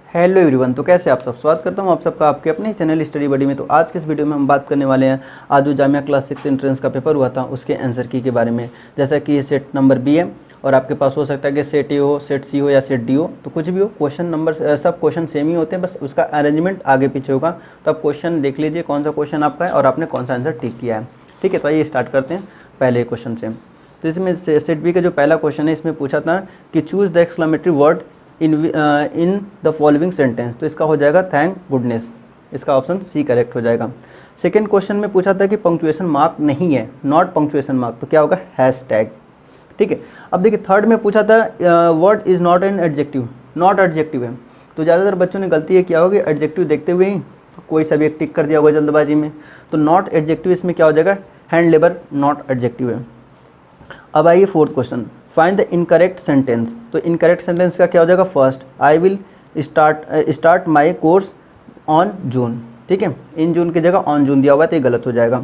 Hello everyone, तो कैसे आप सब। स्वागत करता हूं आप सबका आपके अपने चैनल स्टडी बडी में। तो आज के इस वीडियो में हम बात करने वाले हैं आज जो जामिया क्लास 6 एंट्रेंस का पेपर हुआ था उसके आंसर की के बारे में। जैसा कि ये सेट नंबर बी है और आपके पास हो सकता है कि सेट ए हो, सेट सी हो या सेट डी हो, तो कुछ भी हो। क्वेश्चन नंबर सब क्वेश्चन सेम ही होते हैं, बस उसका अरेंजमेंट आगे पीछे होगा। तो आप क्वेश्चन देख लीजिए कौन सा क्वेश्चन आपका है और आपने कौन सा आंसर टिक किया है। ठीक है, तो आइए स्टार्ट करते हैं पहले क्वेश्चन से। तो इसमें सेट बी का जो पहला क्वेश्चन है इसमें पूछा था कि choose the exclamatory word in the following sentence. तो इसका हो जाएगा थैंक गुडनेस, इसका ऑप्शन सी करेक्ट हो जाएगा। सेकेंड क्वेश्चन में पूछा था कि पंक्चुएशन मार्क नहीं है, नॉट पंक्चुएशन मार्क, तो क्या होगा हैशटैग। ठीक है, अब देखिए थर्ड में पूछा था word is not an adjective, not adjective है। तो ज़्यादातर बच्चों ने गलती ये किया होगा एडजेक्टिव देखते हुए ही कोई सा भी एक टिक कर दिया होगा जल्दबाजी में। तो नॉट एडजेक्टिव इसमें क्या हो जाएगा, हैंड लेबर नॉट एडजेक्टिव है। अब आइए fourth question, find the incorrect sentence. तो इनकरेक्ट सेंटेंस का क्या हो जाएगा, first I will start my course on June. ठीक है, इन जून की जगह ऑन जून दिया हुआ है तो ये गलत हो जाएगा।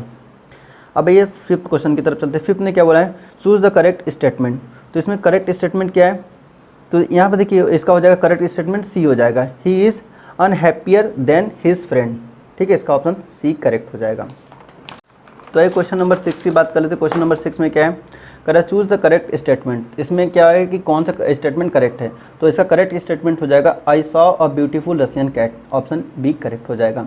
अब ये फिफ्थ क्वेश्चन की तरफ चलते हैं। फिफ्थ ने क्या बोला है, चूज़ द करेक्ट स्टेटमेंट। तो इसमें करेक्ट स्टेटमेंट क्या है, तो यहाँ पर देखिए इसका हो जाएगा करेक्ट स्टेटमेंट सी हो जाएगा, he is unhappier than his friend. ठीक है, इसका ऑप्शन सी करेक्ट हो जाएगा। तो ये क्वेश्चन नंबर 6 की बात कर लेते हैं। क्वेश्चन नंबर 6 में क्या है, करा चूज़ द करेक्ट स्टेटमेंट। इसमें क्या है कि कौन सा स्टेटमेंट करेक्ट है, तो इसका करेक्ट स्टेटमेंट हो जाएगा I saw a beautiful Russian cat, option B correct हो जाएगा।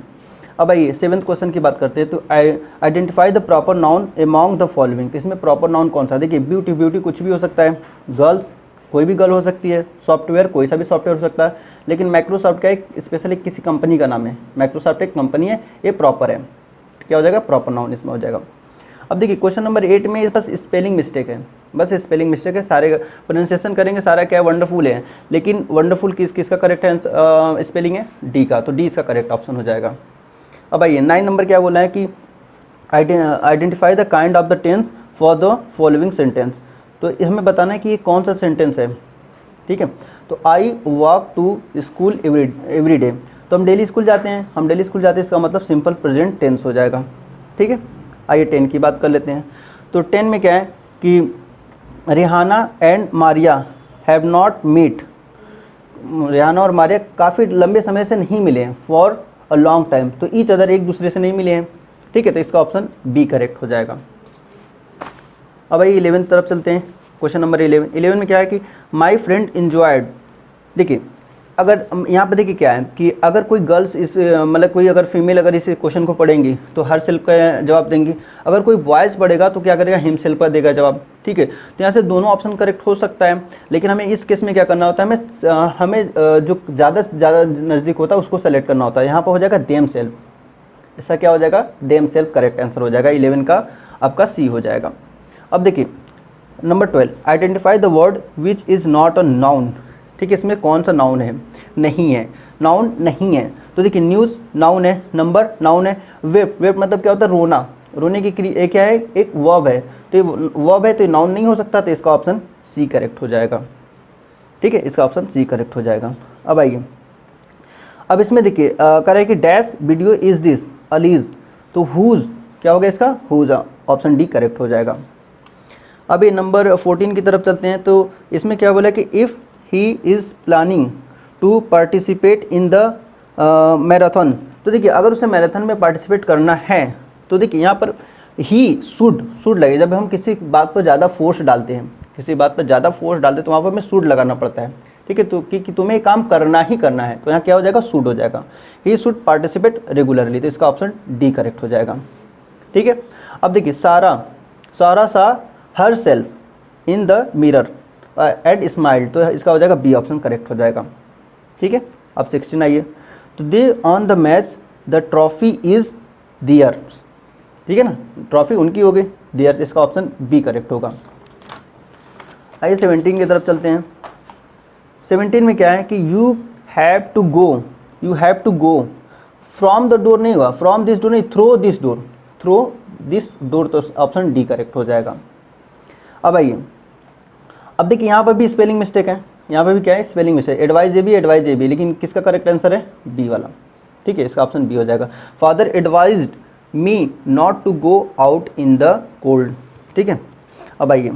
अब आइए सेवन्थ क्वेश्चन की बात करते हैं। तो identify the proper noun among the following. तो इसमें प्रॉपर नाउन कौन सा, देखिए ब्यूटी, ब्यूटी कुछ भी हो सकता है, गर्ल्स कोई भी गर्ल हो सकती है, सॉफ्टवेयर कोई सा भी सॉफ्टवेयर हो सकता है, लेकिन माइक्रोसॉफ्ट का एक स्पेशली किसी कंपनी का नाम है, माइक्रोसॉफ्ट एक कंपनी है, ये प्रॉपर है, क्या हो जाएगा प्रॉपर नाउन इसमें हो जाएगा। अब देखिए क्वेश्चन नंबर 8 में बस स्पेलिंग मिस्टेक है, बस स्पेलिंग मिस्टेक है, सारे प्रोनाउंसिएशन करेंगे सारा क्या है वंडरफुल है, लेकिन वंडरफुल किसका करेक्ट है स्पेलिंग है, डी का, तो डी इसका करेक्ट ऑप्शन हो जाएगा। अब आइए 9 नंबर क्या बोला है कि identify the kind of the tense for the following sentence. तो हमें बताना है कि ये कौन सा सेंटेंस है। ठीक है, तो I walk to school every day, तो हम डेली स्कूल जाते हैं, हम डेली स्कूल जाते हैं, इसका मतलब सिंपल प्रेजेंट टेंस हो जाएगा। ठीक है, आइए 10 की बात कर लेते हैं। तो 10 में क्या है कि Rihanna and Maria have not meet, Rihanna और मारिया काफ़ी लंबे समय से नहीं मिले हैं, फॉर अ लॉन्ग टाइम, तो ईच अदर एक दूसरे से नहीं मिले हैं। ठीक है, तो इसका ऑप्शन बी करेक्ट हो जाएगा। अब आइए 11 तरफ चलते हैं। क्वेश्चन नंबर 11 में क्या है कि माई फ्रेंड इन्जॉयड। देखिए अगर यहाँ पर देखिए क्या है कि अगर कोई गर्ल्स इस मतलब कोई अगर फीमेल अगर इस क्वेश्चन को पढ़ेंगी तो हर सेल्फ का जवाब देंगी, अगर कोई बॉयज़ पढ़ेगा तो क्या करेगा हिम सेल्फ का देगा जवाब। ठीक है, तो यहाँ से दोनों ऑप्शन करेक्ट हो सकता है, लेकिन हमें इस केस में क्या करना होता है, हमें जो ज़्यादा से ज़्यादा नज़दीक होता है उसको सेलेक्ट करना होता है। यहाँ पर हो जाएगा देम सेल्फ, इसका क्या हो जाएगा देम सेल्फ करेक्ट आंसर हो जाएगा। 11 का आपका सी हो जाएगा। अब देखिए number 12, identify the word which is not a noun. ठीक है, इसमें कौन सा नाउन है, नहीं है, नाउन नहीं है। तो देखिए न्यूज़ नाउन है, नंबर नाउन है, वेप, वेप मतलब क्या होता है रोना, रोने की क्रिया क्या है एक वर्ब है, तो ये वर्ब है तो ये नाउन नहीं हो सकता, तो इसका ऑप्शन सी करेक्ट हो जाएगा। ठीक है, इसका ऑप्शन सी करेक्ट हो जाएगा। अब आइए अब इसमें देखिए कह रहे हैं कि dash video is this allies, तो हुज क्या होगा इसका हुज, ऑप्शन डी करेक्ट हो जाएगा। अब ये नंबर 14 की तरफ चलते हैं। तो इसमें क्या बोला कि if he is planning to participate in the marathon. तो देखिए अगर उसे मैराथन में पार्टिसिपेट करना है तो देखिए यहाँ पर ही शुड लगे, जब हम किसी बात पर ज़्यादा फोर्स डालते हैं, किसी बात पर ज़्यादा फोर्स डालते हैं तो वहाँ पर हमें शुड लगाना पड़ता है। ठीक है, तो कि तुम्हें काम करना ही करना है, तो यहाँ क्या हो जाएगा शुड हो जाएगा, ही शुड पार्टिसिपेट रेगुलरली, तो इसका ऑप्शन डी करेक्ट हो जाएगा। ठीक है, अब देखिए Sarah saw herself in the mirror and smile, तो इसका हो जाएगा बी ऑप्शन करेक्ट हो जाएगा। ठीक है, अब 16 आइए। तो they on the match the trophy is there. ठीक है ना, ट्रॉफी उनकी हो गई, दियर, इसका ऑप्शन बी करेक्ट होगा। आइए 17 की तरफ चलते हैं। 17 में क्या है कि you have to go from the door नहीं हुआ, फ्रॉम दिस डोर नहीं, थ्रो दिस डोर, तो ऑप्शन डी करेक्ट हो जाएगा। अब आइए अब देखिए यहाँ पर भी स्पेलिंग मिस्टेक है, यहाँ पर भी क्या है spelling mistake, advise A B, लेकिन किसका करेक्ट आंसर है बी वाला। ठीक है, इसका ऑप्शन बी हो जाएगा। Father advised me not to go out in the cold. ठीक है, अब आइए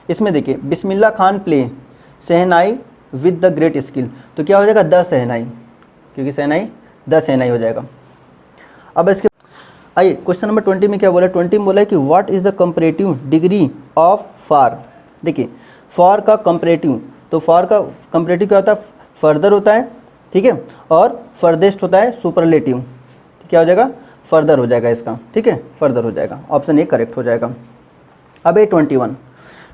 इसमें देखिए Bismillah Khan play shehnai with the great skill, तो क्या हो जाएगा द शहनाई, क्योंकि शहनाई द शहनाई हो जाएगा। अब इसके आइए क्वेश्चन नंबर 20 में क्या बोला, 20 में बोला है कि what is the comparative degree of far. देखिए फार का कंपैरेटिव, तो फार का कंपैरेटिव क्या होता है, फर्दर होता है, ठीक है, और फर्देस्ट होता है सुपरलेटिव, तो क्या हो जाएगा फर्दर हो जाएगा इसका, ठीक है, फर्दर हो जाएगा, ऑप्शन ए करेक्ट हो जाएगा। अब ए 21,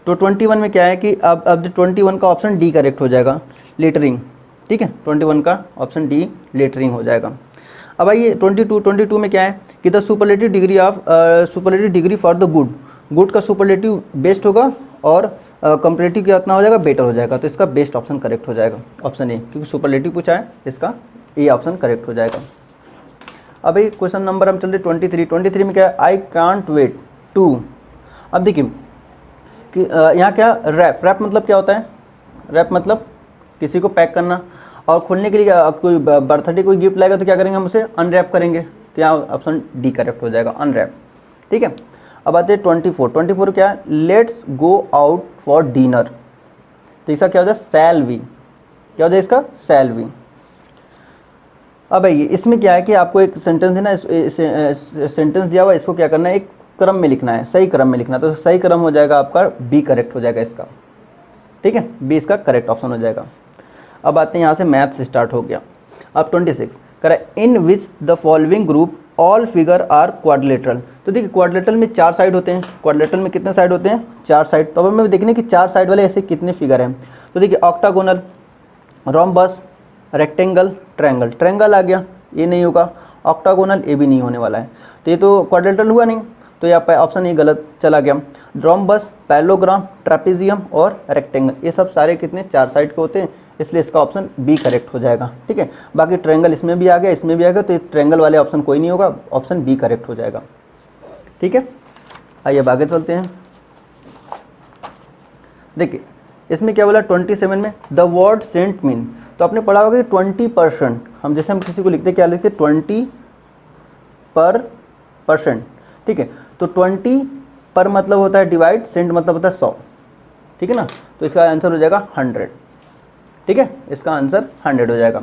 तो 21 में क्या है कि अब 21 का ऑप्शन डी करेक्ट हो जाएगा, लेटरिंग, ठीक है, 21 का ऑप्शन डी लेटरिंग हो जाएगा। अब आइए 22 में क्या है कि the superlative degree for the good का सुपरलेटिव बेस्ट होगा और कंपैरेटिव क्या इतना हो जाएगा बेटर हो जाएगा, तो इसका बेस्ट ऑप्शन करेक्ट हो जाएगा, ऑप्शन ए, क्योंकि सुपरलेटिव पूछा है, इसका ए ऑप्शन करेक्ट हो जाएगा। अब ये क्वेश्चन नंबर हम चल रहे 23 में क्या है, आई कांट वेट टू। अब देखिए कि यहाँ क्या रैप मतलब क्या होता है, रैप मतलब किसी को पैक करना, और खोलने के लिए कोई बर्थडे कोई गिफ्ट लाएगा तो क्या करेंगे हम उसे अनरैप करेंगे, तो यहाँ ऑप्शन डी करेक्ट हो जाएगा, अनरैप, ठीक है। अब आते हैं 24 क्या है, let's go out for dinner, तो इसका क्या हो जाए शैल वी, क्या हो जाए इसका शैल वी। अब आइए इसमें क्या है कि आपको एक सेंटेंस है ना, सेंटेंस दिया हुआ है, इसको क्या करना है, एक क्रम में लिखना है, सही क्रम में लिखना है, तो सही क्रम हो जाएगा आपका बी करेक्ट हो जाएगा इसका, ठीक है, बी इसका करेक्ट ऑप्शन हो जाएगा। अब आते हैं यहाँ से मैथ्स स्टार्ट हो गया। अब 26 कह रहा है in which the following group all figure are quadrilateral, तो देखिए क्वाड्रिलेटरल में 4 साइड होते हैं, क्वाड्रिलेटरल में कितने साइड होते हैं 4 साइड, तो अब हमें देखने कि 4 साइड वाले ऐसे कितने फिगर हैं, तो देखिए octagonal, rhombus, rectangle, triangle, triangle आ गया, ये नहीं होगा, ऑक्टागोनल ये भी नहीं होने वाला है, तो ये तो क्वाड्रिलेटरल हुआ नहीं, तो यहाँ पर ऑप्शन ये गलत चला गया। रोम्बस, पैरेललोग्राम, ट्रेपेजियम और रेक्टेंगल, ये सब सारे कितने 4 साइड के होते हैं, इसलिए इसका ऑप्शन बी करेक्ट हो जाएगा, ठीक है। बाकी ट्रायंगल इसमें भी आ गया, इसमें भी आ गया, तो ट्रायंगल वाले ऑप्शन कोई नहीं होगा, ऑप्शन बी करेक्ट हो जाएगा, ठीक है। आइए अब आगे चलते हैं। देखिए इसमें क्या बोला 27 में द वर्ड सेंट मीन, तो आपने पढ़ा होगा कि 20%, हम जैसे हम किसी को लिखते क्या लिखते 20%, ठीक है, तो 20 पर मतलब होता है डिवाइड, सेंट मतलब होता है 100, ठीक है ना, तो इसका आंसर हो जाएगा 100, ठीक है, इसका आंसर 100 हो जाएगा।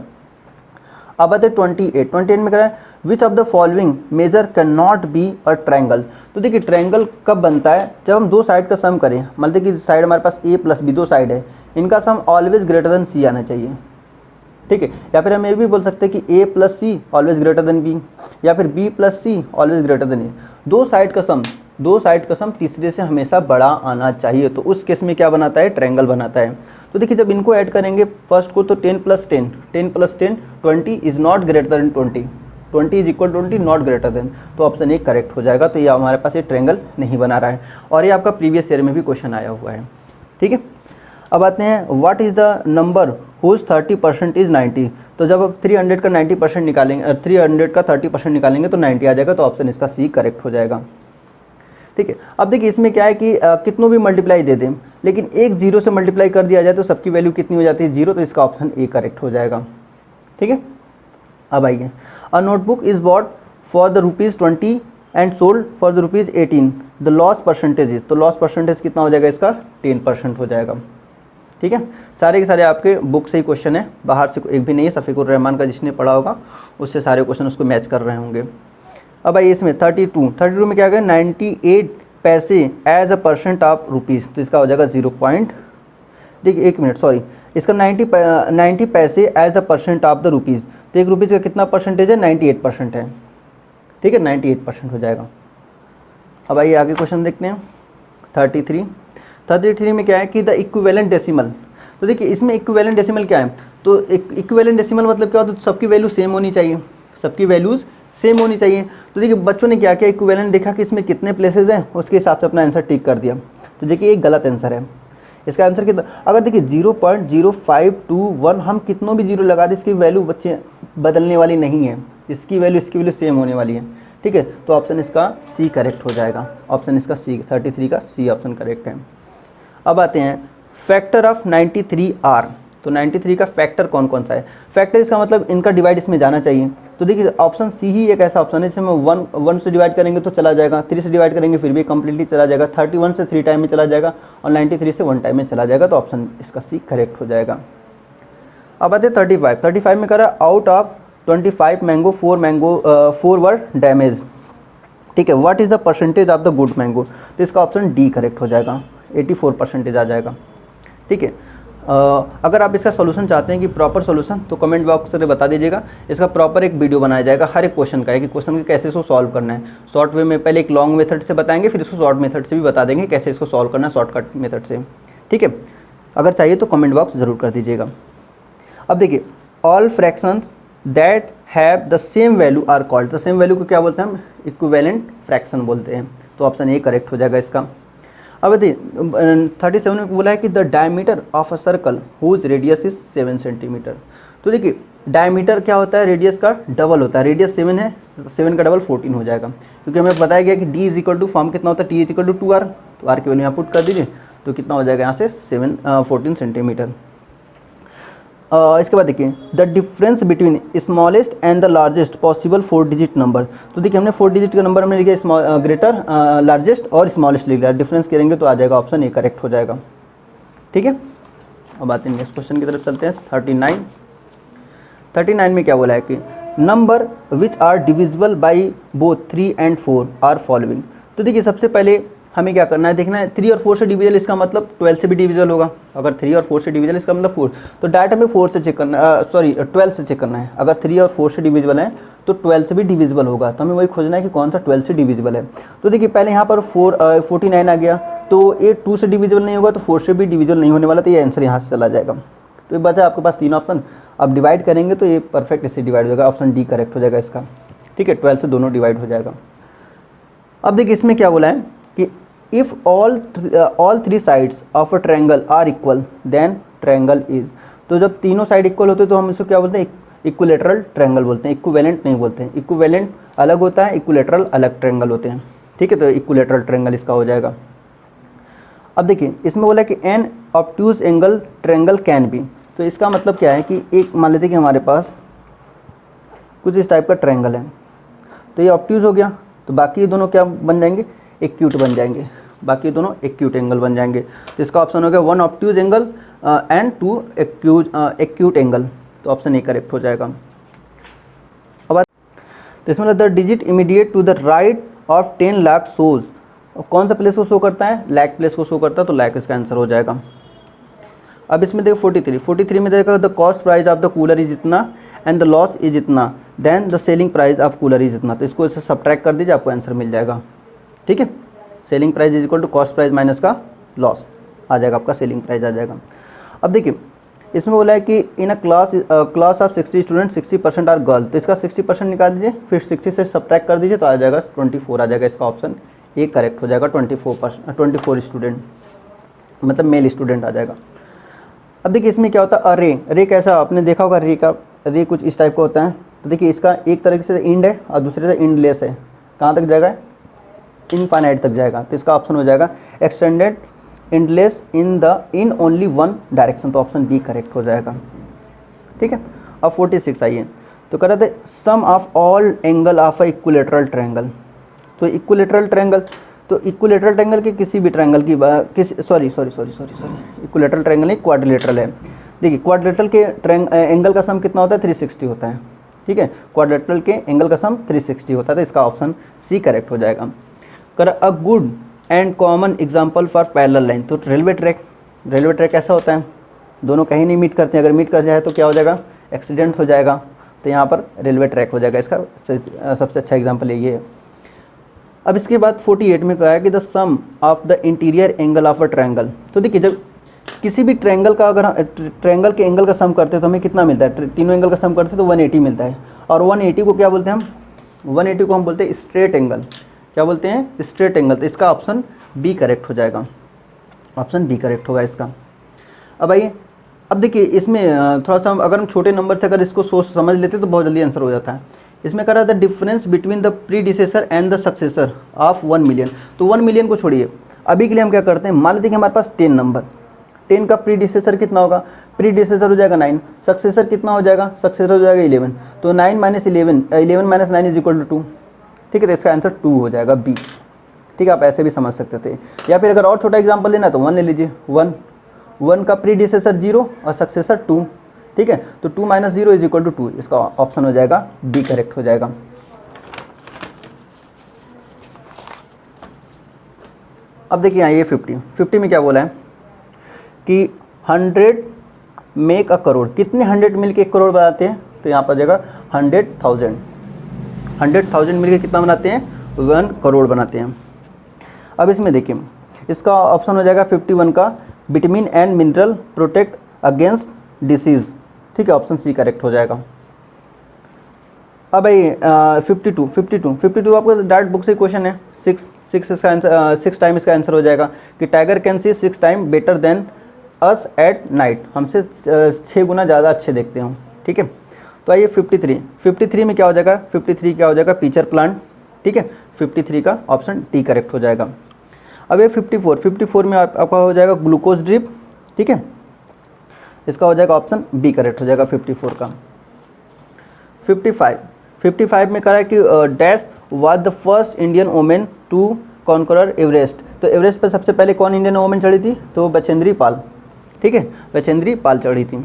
अब आते 28 में कह रहा है which of the following measure can not be a triangle, तो देखिए ट्रायंगल कब बनता है, जब हम 2 साइड का सम करें, मतलब कि साइड हमारे पास a प्लस बी 2 साइड है, इनका सम ऑलवेज ग्रेटर देन सी आना चाहिए, ठीक है, या फिर हम ये भी बोल सकते हैं कि a plus C always greater than b, या फिर b plus C always greater than a, 2 side का सम तीसरे से हमेशा बड़ा आना चाहिए, तो उस केस में क्या बनाता है ट्रायंगल बनाता है। तो देखिए जब इनको ऐड करेंगे फर्स्ट को, तो 10 + 10 20 is not greater than 20 is equal 20 not greater than, तो ऑप्शन ए करेक्ट हो जाएगा। तो ये हमारे पास ये ट्रायंगल नहीं बना रहा है, और ये आपका प्रीवियस ईयर में भी क्वेश्चन आया हुआ है, ठीक है। अब आते हैं what is the number whose 30% is 90, तो जब आप 300 का 90% निकालेंगे, 300 का 30% निकालेंगे तो 90 आ जाएगा, तो ऑप्शन इसका सी करेक्ट हो जाएगा, ठीक है। अब देखिए इसमें क्या है कि कितनों भी मल्टीप्लाई दे दें, लेकिन एक 0 से मल्टीप्लाई कर दिया जाए तो सबकी वैल्यू कितनी हो जाती है 0, तो इसका ऑप्शन ए करेक्ट हो जाएगा, ठीक है। अब आइए a notebook is bought for the ₹20 and sold for the ₹18, the loss percentage is, तो लॉस परसेंटेज कितना हो जाएगा इसका 10% हो जाएगा, ठीक है। सारे के सारे आपके बुक से ही क्वेश्चन है, बाहर से एक भी नहीं है, शफीकुर रहमान का जिसने पढ़ा होगा उससे सारे क्वेश्चन उसको मैच कर रहे होंगे। अब आइए इसमें 32 में क्या गया 98 पैसे एज अ % ऑफ रुपीज़, तो इसका हो जाएगा 0. देखिए 1 मिनट सॉरी, इसका 90 पैसे as the % of the rupees, तो 1 रुपीज़ का कितना परसेंटेज है 98% है, ठीक है, 98% हो जाएगा। अब आइए आगे क्वेश्चन देखते हैं 33 में क्या है कि द इक्विवेलेंट डेसिमल, तो देखिए इसमें इक्विवेलेंट डेसिमल क्या है, तो इक्विवेलेंट डेसिमल मतलब क्या होता है, तो सबकी वैल्यू सेम होनी चाहिए, सबकी वैल्यूज़ सेम होनी चाहिए। तो देखिए बच्चों ने क्या किया इक्विवेलेंट देखा कि इसमें कितने प्लेसेस हैं, उसके हिसाब से अपना आंसर टिक कर दिया, तो देखिए ये गलत आंसर है, इसका आंसर कितना, अगर देखिए 0.0521 हम कितनों भी 0 लगा दें इसकी वैल्यू बच्चे बदलने वाली नहीं है, इसकी वैल्यू सेम होने वाली है, ठीक है, तो ऑप्शन इसका सी करेक्ट हो जाएगा, ऑप्शन इसका सी 33 का सी ऑप्शन करेक्ट है। अब आते हैं फैक्टर ऑफ 93 आर, तो 93 का फैक्टर कौन कौन सा है, फैक्टर इसका मतलब इनका डिवाइड इसमें जाना चाहिए, तो देखिए ऑप्शन सी ही एक ऐसा ऑप्शन है जिसमें 1 से डिवाइड करेंगे तो चला जाएगा, 3 से डिवाइड करेंगे फिर भी कम्प्लीटली चला जाएगा, 31 से 3 टाइम में चला जाएगा, और 93 से 1 टाइम में चला जाएगा, तो ऑप्शन इसका सी करेक्ट हो जाएगा, अब आते 35। 35 में कह रहा है out of 25 mango 4 were damage. ठीक है, what is the percentage of the good mango, तो इसका ऑप्शन डी करेक्ट हो जाएगा, 84% आ जाएगा। ठीक है, अगर आप इसका सोल्यूशन चाहते हैं कि प्रॉपर सोल्यूशन, तो कमेंट बॉक्स में बता दीजिएगा। इसका प्रॉपर एक वीडियो बनाया जाएगा हर एक क्वेश्चन का, कि क्वेश्चन के कैसे इसको सॉल्व करना है। शॉर्ट वे में पहले एक लॉन्ग मेथड से बताएंगे, फिर इसको शॉर्ट मेथड से भी बता देंगे कैसे इसको सॉल्व करना है शॉर्टकट मेथड से। ठीक है, अगर चाहिए तो कमेंट बॉक्स ज़रूर कर दीजिएगा। अब देखिए, all fractions that have the same value are called, the same value को क्या बोलते हैं हम, इक्विवेलेंट फ्रैक्शन बोलते हैं। तो ऑप्शन ए करेक्ट हो जाएगा इसका। अब देखिए 37 में बोला है कि the diameter of a circle whose radius is 7 centimetre. तो देखिए डायमीटर क्या होता है, रेडियस का डबल होता है। रेडियस 7 है, 7 का डबल 14 हो जाएगा, क्योंकि हमें बताया गया कि d is equal to form कितना होता है, t is equal to 2r, तो r की वैल्यू यहाँ पुट कर दीजिए, तो कितना हो जाएगा यहाँ से 14 सेंटीमीटर। इसके बाद देखिए the difference between smallest and the largest possible 4 digit number. तो देखिए हमने 4 डिजिट का नंबर हमने लिखा स्मॉल ग्रेटर लार्जेस्ट और स्मॉलेस्ट लिख लिया, डिफरेंस करेंगे तो आ जाएगा ऑप्शन ए करेक्ट हो जाएगा। ठीक है, अब आते हैं नेक्स्ट क्वेश्चन की तरफ चलते हैं। 39 में क्या बोला है कि number which are divisible by both 3 and 4 are following. तो देखिए सबसे पहले हमें क्या करना है, देखना है 3 और 4 से डिविजल, इसका मतलब 12 से भी डिविजल होगा। अगर 3 और 4 से डिविजल इसका मतलब 4, तो डायरेक्ट हमें 4 से चेक करना, 12 से चेक करना है। अगर 3 और 4 से डिविजिबल है तो 12 से भी डिविजिबल होगा, तो हमें वही खोजना है कि कौन सा 12 से डिविजिबल है। तो देखिए पहले यहाँ पर 49 आ गया, तो ये 2 से डिविजिबल नहीं होगा, तो 4 से भी डिविजिबल नहीं होने वाला, तो ये आंसर यहाँ से चला जाएगा। तो ये बचा आपके पास 3 ऑप्शन। अब डिवाइड करेंगे तो ये परफेक्ट इससे डिवाइड हो जाएगा, ऑप्शन डी करेक्ट हो जाएगा इसका। ठीक है, 12 से दोनों डिवाइड हो जाएगा। अब देखिए इसमें क्या बोला है कि if all 3 sides of a triangle are equal then triangle is। तो जब तीनों साइड इक्वल होते हैं तो हम इसको क्या बोलते हैं, इक्विलेटरल ट्रायंगल बोलते हैं, इक्विवेलेंट नहीं बोलते हैं। इक्विवेलेंट अलग होता है, इक्विलेटरल अलग ट्रायंगल होते हैं। ठीक है, तो इक्विलेटरल ट्रायंगल इसका हो जाएगा। अब देखिए इसमें बोला कि an obtuse angle triangle can be. तो इसका मतलब क्या है कि एक मान लेते हैं कि हमारे पास कुछ इस टाइप का ट्रायंगल है, तो ये ऑब्ट्यूज हो गया, तो बाकी ये दोनों क्या बन जाएंगे, एक्यूट बन जाएंगे, बाकी दोनों एक्यूट एंगल बन जाएंगे। तो इसका ऑप्शन हो गया 1 obtuse angle and 2 acute angle, तो ऑप्शन ए करेक्ट हो जाएगा। अब तो इसमें the digit immediate to the right of 10 lakh shows, कौन सा प्लेस को शो करता है, लाख प्लेस को शो करता है, तो लाख इसका आंसर हो जाएगा। अब इसमें देखो 43 में देखो the cost price of the cooler is इतना एंड द लॉस इज इतना, then the selling price of cooler is इतना। तो इसको इससे सब्ट्रैक्ट कर दीजिए, आपको आंसर मिल जाएगा। ठीक है, selling price is equal to cost price minus का लॉस आ जाएगा, आपका सेलिंग प्राइस आ जाएगा। अब देखिए इसमें बोला है कि in a class of 60 student 60% are girl, तो इसका 60% निकाल दीजिए, फिर 60 से सब्ट्रैक्ट कर दीजिए, तो आ जाएगा 24 आ जाएगा। इसका ऑप्शन ए करेक्ट हो जाएगा, 24 स्टूडेंट मतलब मेल स्टूडेंट आ जाएगा। अब देखिए इसमें क्या होता है, रे कैसा आपने देखा होगा, रे कुछ इस टाइप का होता है। तो देखिए इसका एक तरीके से इंड है और दूसरे से इंडलेस है, कहाँ तक जाएगा, इनफाइनाइट तक जाएगा। तो इसका ऑप्शन हो जाएगा extended endless in only one direction, तो ऑप्शन बी करेक्ट हो जाएगा। ठीक है, अब 46 आइए, तो कह रहे थे sum of all angle of a equilateral triangle. तो इक्विलेटरल ट्रायंगल, तो इक्विलेटरल ट्रायंगल के किसी भी ट्रायंगल की इक्विलेटरल ट्रायंगल नहीं, क्वाड्रिलेटरल है। देखिए क्वाड्रिलेटरल के एंगल का सम कितना होता है, 360 होता है। ठीक है, क्वाड्रिलेटरल के एंगल का सम 360 होता है, तो इसका ऑप्शन सी करेक्ट हो जाएगा। कर a good and common example for parallel line, तो रेलवे ट्रैक ऐसा होता है, दोनों कहीं नहीं मीट करते हैं, अगर मीट कर जाए तो क्या हो जाएगा, एक्सीडेंट हो जाएगा, तो यहाँ पर रेलवे ट्रैक हो जाएगा। इसका सबसे अच्छा एग्जाम्पल ये है। अब इसके बाद 48 में कहा है कि the sum of the interior angle of a triangle. तो देखिए जब किसी भी ट्रायंगल का, अगर ट्रायंगल के एंगल का सम करते हैं तो हमें कितना मिलता है, तीनों एंगल का सम करते हैं तो 180 मिलता है। और 180 को क्या बोलते हैं हम, 180 को हम बोलते हैं स्ट्रेट एंगल। क्या बोलते हैं, स्ट्रेट एंगल। तो इसका ऑप्शन बी करेक्ट हो जाएगा, ऑप्शन बी करेक्ट होगा इसका। अब आइए, अब देखिए इसमें थोड़ा सा अगर हम छोटे नंबर से अगर इसको सोच समझ लेते तो बहुत जल्दी आंसर हो जाता है। इसमें कह रहा था difference between the predecessor and the successor of 1 million. तो 1 मिलियन को छोड़िए, अभी के लिए हम क्या करते हैं, मान लेते हैं कि हमारे पास 10 नंबर, 10 का प्रीडिसेसर कितना होगा, प्रीडिसेसर हो जाएगा 9, सक्सेसर कितना हो जाएगा, सक्सेसर हो जाएगा 11, तो 9 minus 11 minus 9 is equal to 2। ठीक है, तो इसका आंसर 2 हो जाएगा, बी। ठीक है, आप ऐसे भी समझ सकते थे, या फिर अगर और छोटा एग्जाम्पल लेना तो 1 ले लीजिए। 1 का प्रीडिसेसर 0 और सक्सेसर 2, ठीक है। तो 2 - 0 इज इक्वल टू 2, इसका ऑप्शन हो जाएगा बी करेक्ट हो जाएगा। अब देखिए यहाँ ये 50 में क्या बोला है कि 100 मेक अ करोड़, कितने 100 मिलके 1 करोड़ बनाते हैं, तो यहाँ पर जाएगा 100,000 मिलके कितना बनाते हैं, 1 करोड़ बनाते हैं। अब इसमें देखिए इसका ऑप्शन हो जाएगा 51 का, vitamin and mineral protect against disease, ठीक है, ऑप्शन सी करेक्ट हो जाएगा। अब भाई 52 आपको डायरेक्ट बुक से क्वेश्चन है, 6 इसका आंसर 6 टाइम इसका आंसर हो जाएगा कि tiger can see 6 time better than us at night, हमसे 6 गुना ज़्यादा अच्छे देखते हैं, ठीक है। तो आइए 53 में क्या हो जाएगा, 53 क्या हो जाएगा, पीचर प्लांट, ठीक है, 53 का ऑप्शन डी करेक्ट हो जाएगा। अब ये 54 में आपका हो जाएगा ग्लूकोज ड्रिप, ठीक है, इसका हो जाएगा ऑप्शन बी करेक्ट हो जाएगा 54 का। 55 में कह रहा है कि dash was the first Indian women to conquer Everest, तो एवरेस्ट पर सबसे पहले कौन इंडियन वोमेन चढ़ी थी, तो बचेंद्री पाल, ठीक है, बचेंद्री पाल चढ़ी थी।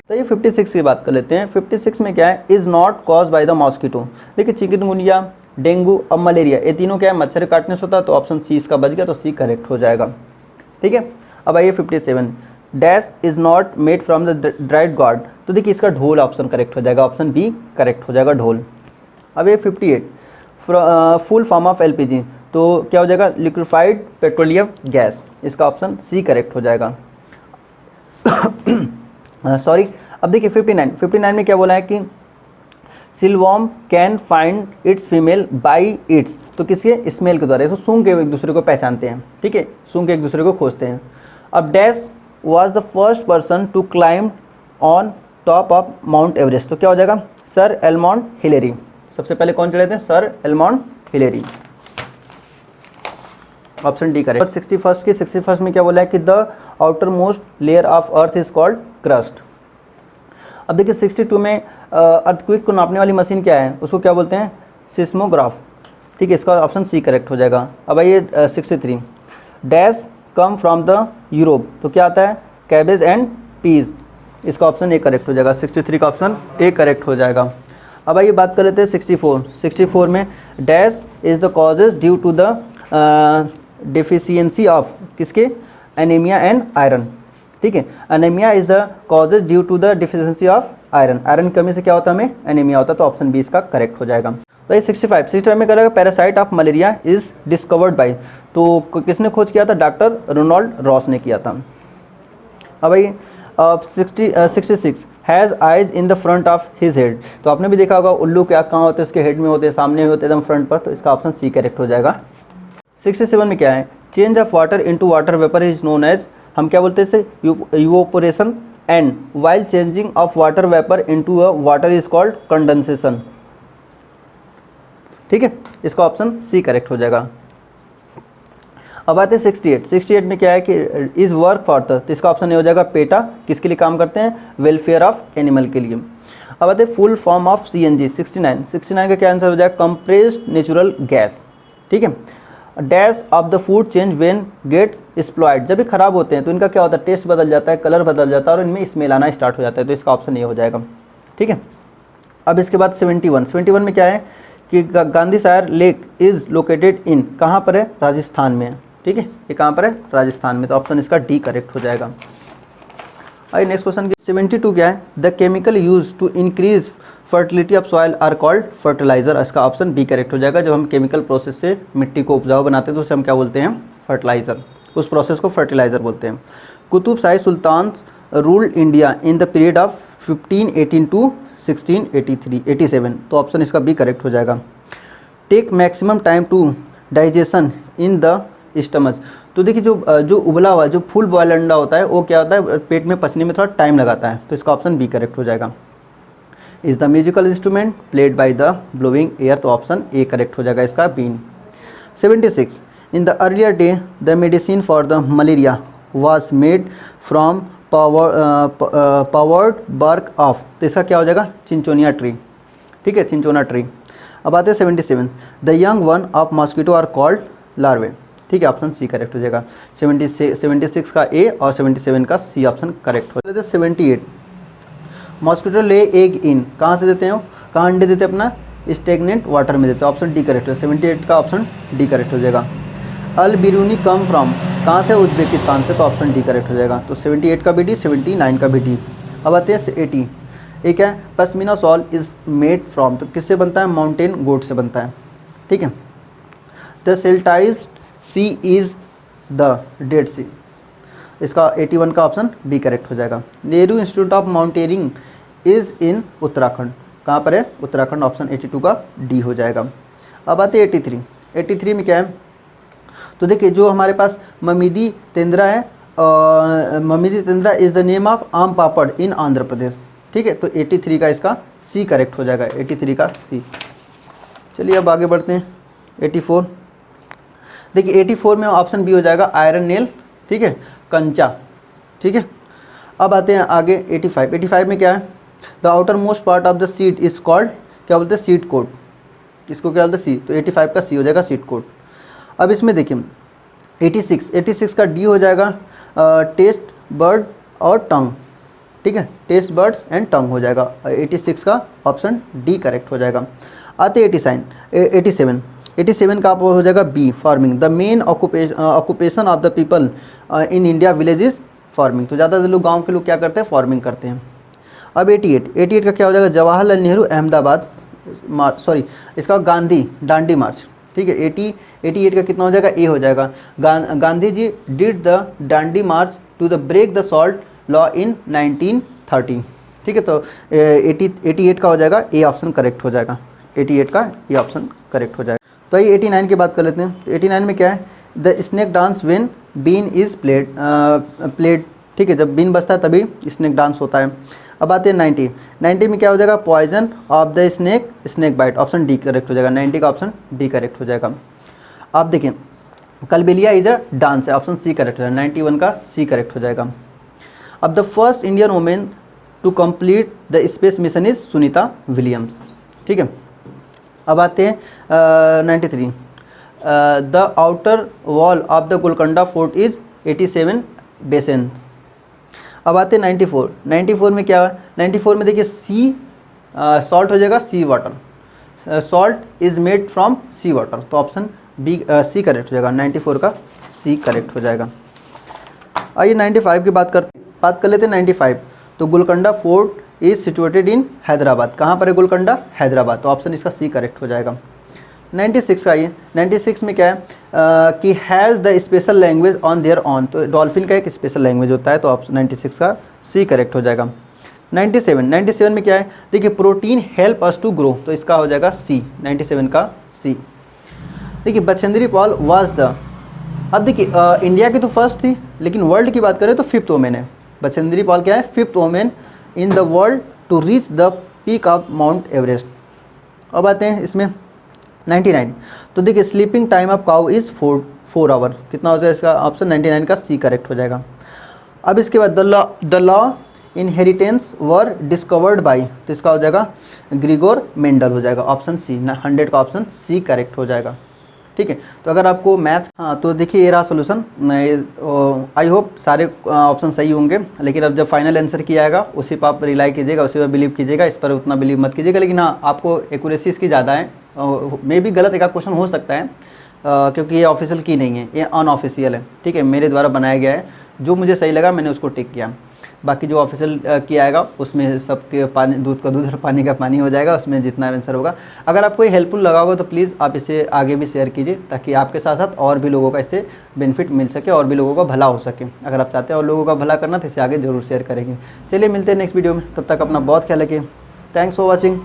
तो ये 56 की बात कर लेते हैं। 56 में क्या है, is not cause by the mosquito, देखिए चिकनगुनिया, डेंगू और मलेरिया ये तीनों क्या है, मच्छर काटने से होता है, तो ऑप्शन सी इसका बच गया, तो सी करेक्ट हो जाएगा, ठीक है। अब आइए 57, dash is not made from the dried God, तो देखिए इसका ढोल ऑप्शन करेक्ट हो जाएगा, ऑप्शन बी करेक्ट हो जाएगा ढोल। अब ये 58, फुल फॉर्म ऑफ एलपीजी, तो क्या हो जाएगा, लिक्विफाइड पेट्रोलियम गैस, इसका ऑप्शन सी करेक्ट हो जाएगा। सॉरी, अब देखिए 59 में क्या बोला है कि silkworm can find its female by its, तो किसके, स्मेल के द्वारा, इसको सूंघ के एक दूसरे को पहचानते हैं, ठीक है, सूंघ के एक दूसरे को खोजते हैं। अब dash was the first person to climb on top of Mount Everest, तो क्या हो जाएगा, सर एडमंड हिलेरी, सबसे पहले कौन चढ़े थे, sir Edmund Hillary, option D correct. 61 में क्या बोला है कि the outer most layer of earth is called crust. अब देखिए 62 में अर्थक्वेक को नापने वाली मशीन क्या है, उसको क्या बोलते हैं, सिस्मोग्राफ, ठीक है, इसका ऑप्शन सी करेक्ट हो जाएगा। अब आइए 63, dash come from the Europe, तो क्या आता है, कैबेज एंड पीज, इसका ऑप्शन ए करेक्ट हो जाएगा, 63 का ऑप्शन ए करेक्ट हो जाएगा। अब आइए बात कर लेते हैं 64 में, dash is the causes due to the deficiency of, किसके, एनीमिया एंड आयरन, ठीक है, anaemia is the causes due to the deficiency of iron, iron कमी से क्या होता है, हमें एनीमिया होता है, तो ऑप्शन बी इसका करेक्ट हो जाएगा। तो ये 65 में करेगा, parasite of malaria is discovered by, तो किसने खोज किया था, डॉक्टर रोनाल्ड रॉस ने किया था। अब भाई 66 has eyes in the front of his head, तो आपने भी देखा होगा उल्लू क्या कहाँ होते हैं, उसके हेड में होते हैं, सामने होते हैं, एकदम फ्रंट पर, तो इसका ऑप्शन सी करेक्ट हो जाएगा। 67 में क्या है, change of water into water vapour is known as, हम क्या बोलते हैं इसे, evaporation, and while changing of water vapour into a water is called condensation, ठीक है, इसका ऑप्शन सी करेक्ट हो जाएगा। अब आते हैं 68 में क्या है कि इज वर्क फॉर द, तो इसका ऑप्शन ए हो जाएगा, पेटा, किसके लिए काम करते हैं, वेलफेयर ऑफ एनिमल के लिए। अब आते हैं फुल फॉर्म ऑफ CNG 69 का क्या आंसर हो जाएगा, कंप्रेस्ड नेचुरल गैस, ठीक है। Dash of the food change when gets spoiled, जब भी खराब होते हैं तो इनका क्या होता है, टेस्ट बदल जाता है, कलर बदल जाता है और इनमें स्मेल आना स्टार्ट हो जाता है, तो इसका ऑप्शन ये हो जाएगा, ठीक है। अब इसके बाद 71 में क्या है कि Gandhi Sagar lake is located in, कहाँ पर है, राजस्थान में है, ठीक है, ये कहाँ पर है, राजस्थान में, तो ऑप्शन इसका डी करेक्ट हो जाएगा। आइए नेक्स्ट क्वेश्चन की 72 क्या है, the chemical use to increase fertility of soil are called fertiliser, इसका ऑप्शन बी करेक्ट हो जाएगा। जब हम केमिकल प्रोसेस से मिट्टी को उपजाऊ बनाते हैं तो उसे हम क्या बोलते हैं, फर्टिलाइजर, उस प्रोसेस को फर्टिलाइजर बोलते हैं। Qutb Shahi sultan ruled India in the period of 1518 to 1687, तो ऑप्शन इसका बी करेक्ट हो जाएगा। Take maximum time to digestion in the stomach, तो देखिए जो उबला हुआ, जो फुल बॉयल अंडा होता है वो क्या होता है, पेट में पचने में थोड़ा टाइम लगाता है, तो इसका ऑप्शन बी करेक्ट हो जाएगा। Is the musical instrument played by the blowing air, तो ऑप्शन ए करेक्ट हो जाएगा इसका बीन। 76 in the earlier day the medicine for the malaria was made from powdered bark of, तो इसका क्या हो जाएगा, चिंचोनिया ट्री, ठीक है, चिंचोना ट्री। अब आते हैं 77 the young one of mosquito are called larvae, ठीक है, ऑप्शन सी करेक्ट हो जाएगा। 76 का ए और 77 का सी ऑप्शन करेक्ट हो जाएगा। 78 मॉस्किटो ले एग इन, कहाँ से देते हैं, कहाँ अंडे देते हैं, अपना स्टेगनेंट वाटर में देते हैं। ऑप्शन डी करेक्ट है, 78 का ऑप्शन डी करेक्ट हो जाएगा। अल बिरूनी कम फ्रॉम, कहाँ से, उज्बेकिस्तान से, तो ऑप्शन डी करेक्ट हो जाएगा। तो 78 का भी डी, 79 का भी डी। अब आते हैं 80, एक है pashmina shawl is made from, तो किससे बनता है, माउंटेन गोट से बनता है, ठीक है। The saltiest sea is the Dead Sea, इसका 81 का ऑप्शन बी करेक्ट हो जाएगा। Nehru institute of mountaineering is in Uttarakhand, कहाँ पर है, उत्तराखंड, ऑप्शन 82 का डी हो जाएगा। अब आते हैं 83, 83 में क्या है, तो देखिए जो हमारे पास ममिदी तेंद्रा है, ममिदी तेंद्रा इज़ द नेम ऑफ आम पापड़ इन आंध्र प्रदेश, ठीक है। तो 83 का इसका सी करेक्ट हो जाएगा, 83 का सी। चलिए अब आगे बढ़ते हैं 84, देखिए 84 में ऑप्शन बी हो जाएगा आयरन नेल, ठीक है, कंचा, ठीक है। अब आते हैं आगे 85, 85 में क्या है, the outer most part of the seat is called, क्या बोलते हैं, सीट कोट, इसको क्या बोलते हैं, सी, तो 85 का सी हो जाएगा, सीट कोट। अब इसमें देखिए 86 का डी हो जाएगा टेस्ट बर्ड और टंग, ठीक है, टेस्ट बर्ड्स एंड टंग हो जाएगा, 86 का ऑप्शन डी करेक्ट हो जाएगा। आते 87 का आप हो जाएगा B, farming, the main occupation of the people in India village is farming, तो ज़्यादातर लोग गांव के लोग क्या करते हैं, फार्मिंग करते हैं। अब 88 का क्या हो जाएगा, जवाहरलाल नेहरू अहमदाबाद मार्च, सॉरी इसका गांधी दांडी मार्च, ठीक है। 88 का कितना हो जाएगा, ए हो जाएगा। Gandhi ji did the Dandi march to the break the salt law in 1930, ठीक है। तो 88 का हो जाएगा ए ऑप्शन करेक्ट हो जाएगा, 88 का ए ऑप्शन करेक्ट हो जाएगा। तो ये 89 की बात कर लेते हैं। तो 89 में क्या है, द स्नेक डांस व्हेन बीन इज प्लेड, ठीक है, जब बीन बजता है तभी स्नेक डांस होता है। अब आते हैं 90 में क्या हो जाएगा, poison of the snake bite, option D correct हो जाएगा, 90 का ऑप्शन डी करेक्ट हो जाएगा। आप देखिए कलबेलिया इज अ डांस है, ऑप्शन सी करेक्ट हो जाएगा, 91 का सी करेक्ट हो जाएगा। अब the first Indian women to complete the space mission is Sunita Williams, ठीक है। अब आते हैं 93, the outer wall of the Golconda fort is 87 bastion. अब आते हैं 94 में क्या है, 94 में देखिए सी सॉल्ट हो जाएगा, sea water, salt is made from sea water, तो ऑप्शन बी सी करेक्ट हो जाएगा, 94 का सी करेक्ट हो जाएगा। आइए 95 की बात कर लेते हैं। 95, तो Golconda fort is situated in Hyderabad, कहाँ पर है गोलकोंडा, हैदराबाद, तो ऑप्शन इसका सी करेक्ट हो जाएगा। 96 का आइए, 96 में क्या है कि has the special language on their on, तो डॉल्फिन का एक स्पेशल लैंग्वेज होता है, तो ऑप्शन 96 का सी करेक्ट हो जाएगा। 97 में क्या है, देखिए protein help us to grow, तो इसका हो जाएगा सी, 97 का सी। देखिए बछेंद्री पॉल वाज द, अब देखिए इंडिया की तो फर्स्ट थी, लेकिन वर्ल्ड की बात करें तो 5th वोमेन है। बछेंद्री पॉल क्या है, 5th women in the world to reach the peak of Mount Everest. अब आते हैं इसमें 99, तो देखिए sleeping time of cow is 4 hour, कितना हो जाएगा इसका ऑप्शन 99 का सी करेक्ट हो जाएगा। अब इसके बाद the law inheritance were discovered by, तो इसका हो जाएगा ग्रिगोर मेंडल हो जाएगा, ऑप्शन सी, 100 का ऑप्शन सी करेक्ट हो जाएगा, ठीक है। तो अगर आपको मैथ, हाँ तो देखिए ये रहा सोल्यूशन। आई होप सारे ऑप्शन सही होंगे, लेकिन अब जब फाइनल आंसर किया आएगा उसी पर आप रिलाई कीजिएगा, उसी पर बिलीव कीजिएगा, इस पर उतना बिलीव मत कीजिएगा। लेकिन हाँ आपको एक्यूरेसी इसकी ज़्यादा है, मे भी गलत एक आध क्वेश्चन हो सकता है, क्योंकि ये ऑफिशियल की नहीं है, ये अनऑफिशियल है, ठीक है, मेरे द्वारा बनाया गया है। जो मुझे सही लगा मैंने उसको टिक किया, बाकी जो ऑफिशियल किया आएगा उसमें सबके पानी, दूध का दूध और पानी का पानी हो जाएगा, उसमें जितना आंसर होगा। अगर आपको ये हेल्पफुल लगा होगा तो प्लीज़ आप इसे आगे भी शेयर कीजिए, ताकि आपके साथ साथ और भी लोगों का इससे बेनिफिट मिल सके और भी लोगों का भला हो सके। अगर आप चाहते हैं और लोगों का भला करना तो इसे आगे जरूर शेयर करेंगे। चलिए मिलते हैं नेक्स्ट वीडियो में, तब तक अपना बहुत ख्याल रखिए। Thanks for watching.